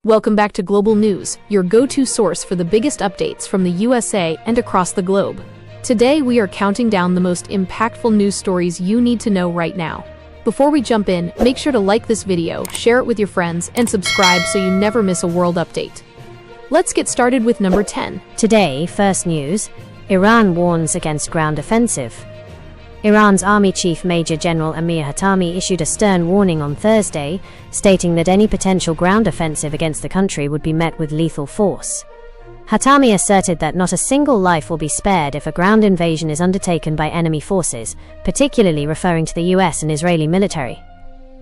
Welcome back to Global News, your go-to source for the biggest updates from the USA and across the globe. Today, we are counting down the most impactful news stories you need to know right now. Before we jump in, make sure to like this video, share it with your friends, and subscribe so you never miss a world update. Let's get started with number 10. Today, first news, Iran warns against ground offensive. Iran's Army Chief Major General Amir Hatami issued a stern warning on Thursday, stating that any potential ground offensive against the country would be met with lethal force. Hatami asserted that not a single life will be spared if a ground invasion is undertaken by enemy forces, particularly referring to the US and Israeli military.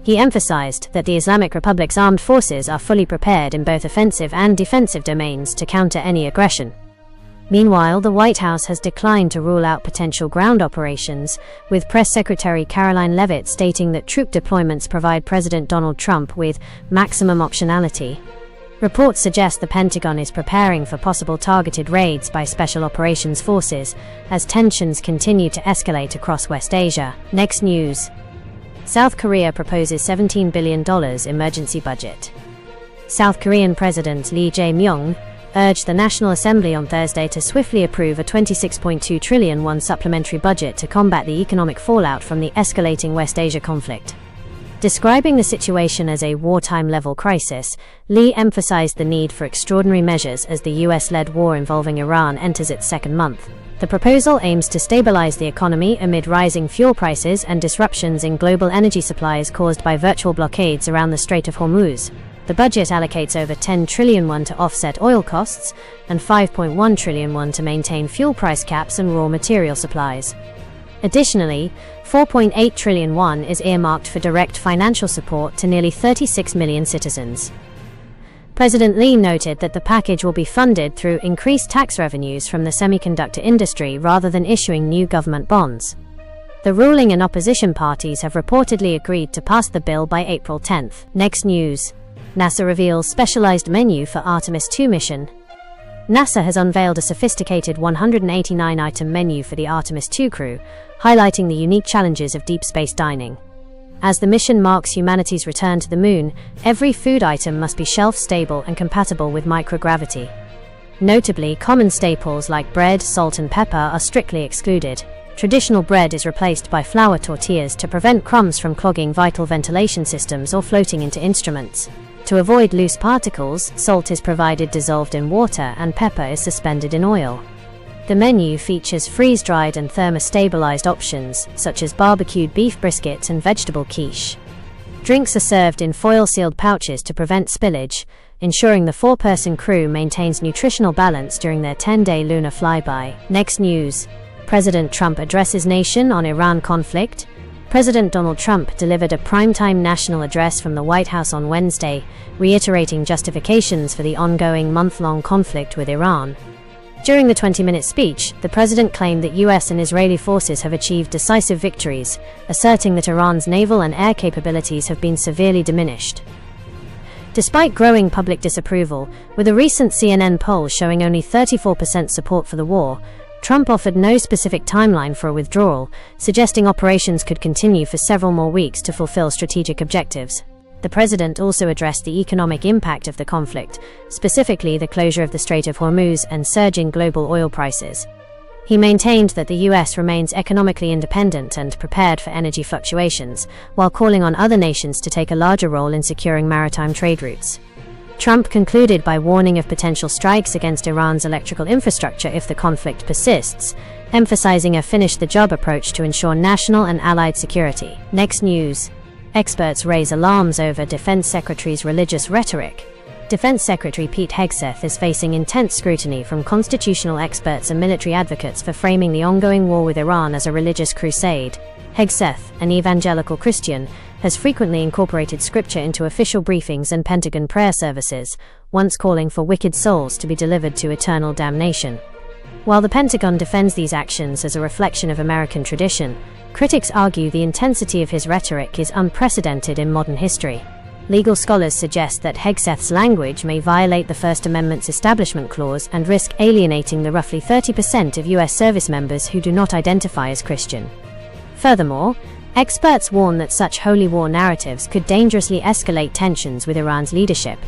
He emphasized that the Islamic Republic's armed forces are fully prepared in both offensive and defensive domains to counter any aggression. Meanwhile, the White House has declined to rule out potential ground operations, with Press Secretary Caroline Leavitt stating that troop deployments provide President Donald Trump with maximum optionality. Reports suggest the Pentagon is preparing for possible targeted raids by Special Operations Forces as tensions continue to escalate across West Asia. Next news. South Korea proposes $17 billion emergency budget. South Korean President Lee Jae-myung urged the National Assembly on Thursday to swiftly approve a 26.2 trillion won supplementary budget to combat the economic fallout from the escalating West Asia conflict. Describing the situation as a wartime-level crisis, Lee emphasized the need for extraordinary measures as the US-led war involving Iran enters its second month. The proposal aims to stabilize the economy amid rising fuel prices and disruptions in global energy supplies caused by virtual blockades around the Strait of Hormuz. The budget allocates over 10 trillion won to offset oil costs and 5.1 trillion won to maintain fuel price caps and raw material supplies. Additionally, 4.8 trillion won is earmarked for direct financial support to nearly 36 million citizens. President Lee noted that the package will be funded through increased tax revenues from the semiconductor industry rather than issuing new government bonds. The ruling and opposition parties have reportedly agreed to pass the bill by April 10th. Next news. NASA reveals specialized menu for Artemis II mission. NASA has unveiled a sophisticated 189-item menu for the Artemis II crew, highlighting the unique challenges of deep space dining. As the mission marks humanity's return to the moon, every food item must be shelf-stable and compatible with microgravity. Notably, common staples like bread, salt, and pepper are strictly excluded. Traditional bread is replaced by flour tortillas to prevent crumbs from clogging vital ventilation systems or floating into instruments. To avoid loose particles, salt is provided dissolved in water and pepper is suspended in oil. The menu features freeze-dried and thermostabilized options, such as barbecued beef brisket and vegetable quiche. Drinks are served in foil-sealed pouches to prevent spillage, ensuring the four-person crew maintains nutritional balance during their 10-day lunar flyby. Next news. President Trump addresses nation on Iran conflict. President Donald Trump delivered a primetime national address from the White House on Wednesday, reiterating justifications for the ongoing month-long conflict with Iran. During the 20-minute speech, the president claimed that US and Israeli forces have achieved decisive victories, asserting that Iran's naval and air capabilities have been severely diminished. Despite growing public disapproval, with a recent CNN poll showing only 34% support for the war, Trump offered no specific timeline for a withdrawal, suggesting operations could continue for several more weeks to fulfill strategic objectives. The president also addressed the economic impact of the conflict, specifically the closure of the Strait of Hormuz and surging global oil prices. He maintained that the US remains economically independent and prepared for energy fluctuations, while calling on other nations to take a larger role in securing maritime trade routes. Trump concluded by warning of potential strikes against Iran's electrical infrastructure if the conflict persists, emphasizing a finish-the-job approach to ensure national and allied security. Next news. Experts raise alarms over Defense Secretary's religious rhetoric. Defense Secretary Pete Hegseth is facing intense scrutiny from constitutional experts and military advocates for framing the ongoing war with Iran as a religious crusade. Hegseth, an evangelical Christian, has frequently incorporated scripture into official briefings and Pentagon prayer services, once calling for wicked souls to be delivered to eternal damnation. While the Pentagon defends these actions as a reflection of American tradition, critics argue the intensity of his rhetoric is unprecedented in modern history. Legal scholars suggest that Hegseth's language may violate the First Amendment's Establishment Clause and risk alienating the roughly 30% of US service members who do not identify as Christian. Furthermore, experts warn that such holy war narratives could dangerously escalate tensions with Iran's leadership.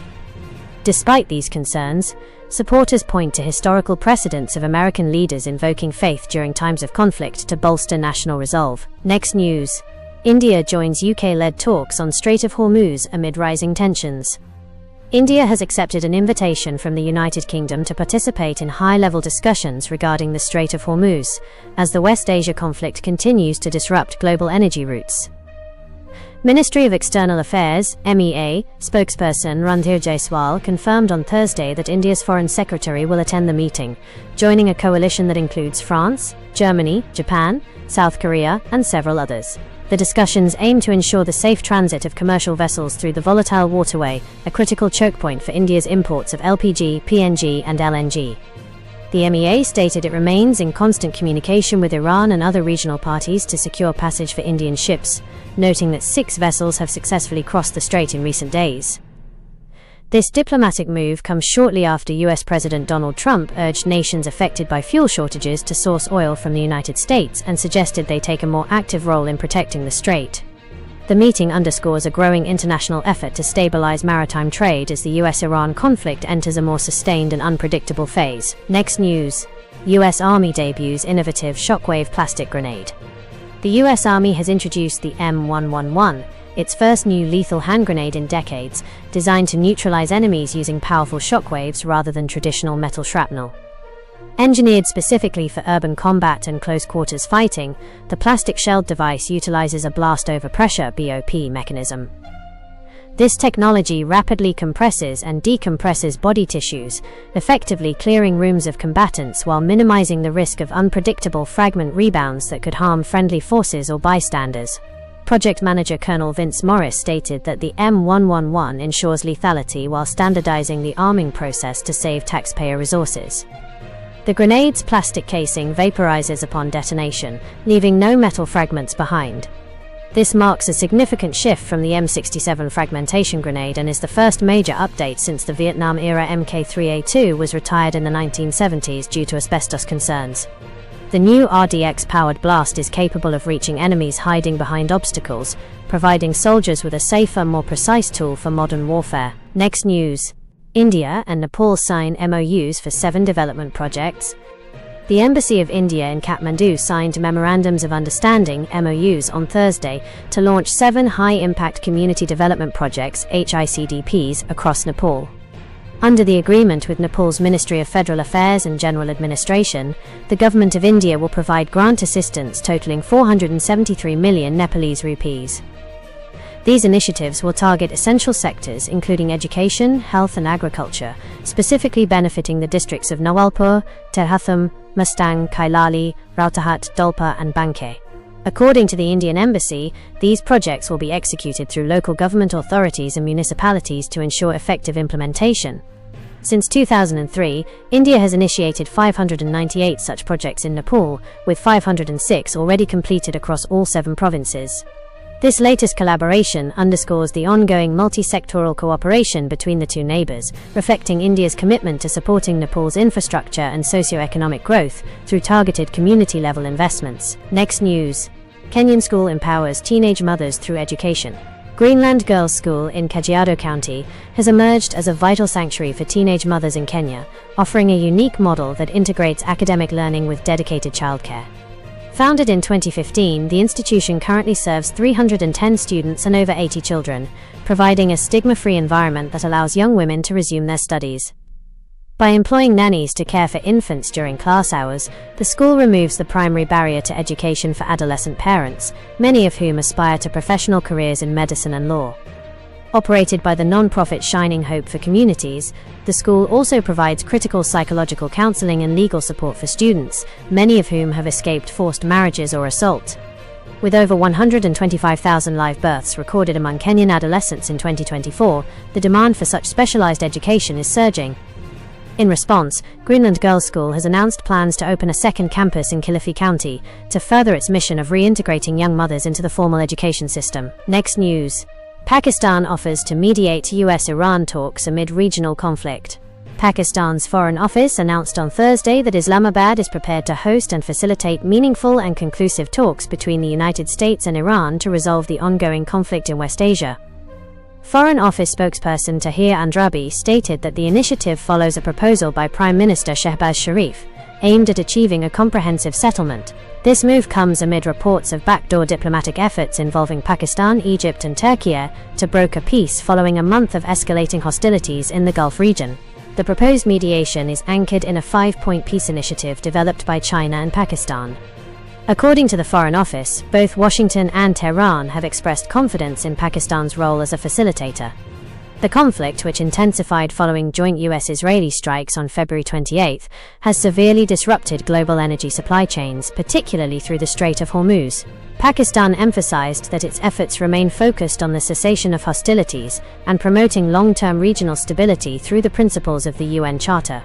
Despite these concerns, supporters point to historical precedents of American leaders invoking faith during times of conflict to bolster national resolve. Next news. India joins UK-led talks on Strait of Hormuz amid rising tensions. India has accepted an invitation from the United Kingdom to participate in high-level discussions regarding the Strait of Hormuz, as the West Asia conflict continues to disrupt global energy routes. Ministry of External Affairs (MEA) spokesperson Randhir Jaiswal confirmed on Thursday that India's Foreign Secretary will attend the meeting, joining a coalition that includes France, Germany, Japan, South Korea, and several others. The discussions aim to ensure the safe transit of commercial vessels through the volatile waterway, a critical choke point for India's imports of LPG, PNG, and LNG. The MEA stated it remains in constant communication with Iran and other regional parties to secure passage for Indian ships, noting that 6 vessels have successfully crossed the strait in recent days. This diplomatic move comes shortly after U.S. President Donald Trump urged nations affected by fuel shortages to source oil from the United States and suggested they take a more active role in protecting the strait. The meeting underscores a growing international effort to stabilize maritime trade as the U.S.-Iran conflict enters a more sustained and unpredictable phase. Next news. U.S. Army debuts innovative shockwave plastic grenade. The U.S. Army has introduced the M111, its first new lethal hand grenade in decades, designed to neutralize enemies using powerful shockwaves rather than traditional metal shrapnel. Engineered specifically for urban combat and close-quarters fighting, the plastic-shelled device utilizes a blast-over-pressure (BOP) mechanism. This technology rapidly compresses and decompresses body tissues, effectively clearing rooms of combatants while minimizing the risk of unpredictable fragment rebounds that could harm friendly forces or bystanders. Project manager Colonel Vince Morris stated that the M111 ensures lethality while standardizing the arming process to save taxpayer resources. The grenade's plastic casing vaporizes upon detonation, leaving no metal fragments behind. This marks a significant shift from the M67 fragmentation grenade and is the first major update since the Vietnam-era Mk3A2 was retired in the 1970s due to asbestos concerns. The new RDX-powered blast is capable of reaching enemies hiding behind obstacles, providing soldiers with a safer, more precise tool for modern warfare. Next news. India and Nepal sign MOUs for 7 development projects. The Embassy of India in Kathmandu signed Memorandums of Understanding (MOUs) on Thursday to launch 7 high-impact community development projects (HICDPs) across Nepal. Under the agreement with Nepal's Ministry of Federal Affairs and General Administration, the Government of India will provide grant assistance totaling 473 million Nepalese rupees. These initiatives will target essential sectors including education, health and agriculture, specifically benefiting the districts of Nawalpur, Terhathum, Mustang, Kailali, Rautahat, Dolpa and Banke. According to the Indian Embassy, these projects will be executed through local government authorities and municipalities to ensure effective implementation. Since 2003, India has initiated 598 such projects in Nepal, with 506 already completed across all 7 provinces. This latest collaboration underscores the ongoing multi-sectoral cooperation between the 2 neighbors, reflecting India's commitment to supporting Nepal's infrastructure and socio-economic growth through targeted community-level investments. Next news. Kenyan school empowers teenage mothers through education. Greenland Girls' School in Kajiado County has emerged as a vital sanctuary for teenage mothers in Kenya, offering a unique model that integrates academic learning with dedicated childcare. Founded in 2015, the institution currently serves 310 students and over 80 children, providing a stigma-free environment that allows young women to resume their studies. By employing nannies to care for infants during class hours, the school removes the primary barrier to education for adolescent parents, many of whom aspire to professional careers in medicine and law. Operated by the non-profit Shining Hope for Communities, the school also provides critical psychological counseling and legal support for students, many of whom have escaped forced marriages or assault. With over 125,000 live births recorded among Kenyan adolescents in 2024, the demand for such specialized education is surging. In response, Greenland Girls' School has announced plans to open a second campus in Kilifi County to further its mission of reintegrating young mothers into the formal education system. Next news. Pakistan offers to mediate U.S.-Iran talks amid regional conflict. Pakistan's Foreign Office announced on Thursday that Islamabad is prepared to host and facilitate meaningful and conclusive talks between the United States and Iran to resolve the ongoing conflict in West Asia. Foreign Office spokesperson Tahir Andrabi stated that the initiative follows a proposal by Prime Minister Shehbaz Sharif, aimed at achieving a comprehensive settlement. This move comes amid reports of backdoor diplomatic efforts involving Pakistan, Egypt and Turkey to broker peace following a month of escalating hostilities in the Gulf region. The proposed mediation is anchored in a 5-point peace initiative developed by China and Pakistan. According to the Foreign Office, both Washington and Tehran have expressed confidence in Pakistan's role as a facilitator. The conflict, which intensified following joint US-Israeli strikes on February 28, has severely disrupted global energy supply chains, particularly through the Strait of Hormuz. Pakistan emphasized that its efforts remain focused on the cessation of hostilities and promoting long-term regional stability through the principles of the UN Charter.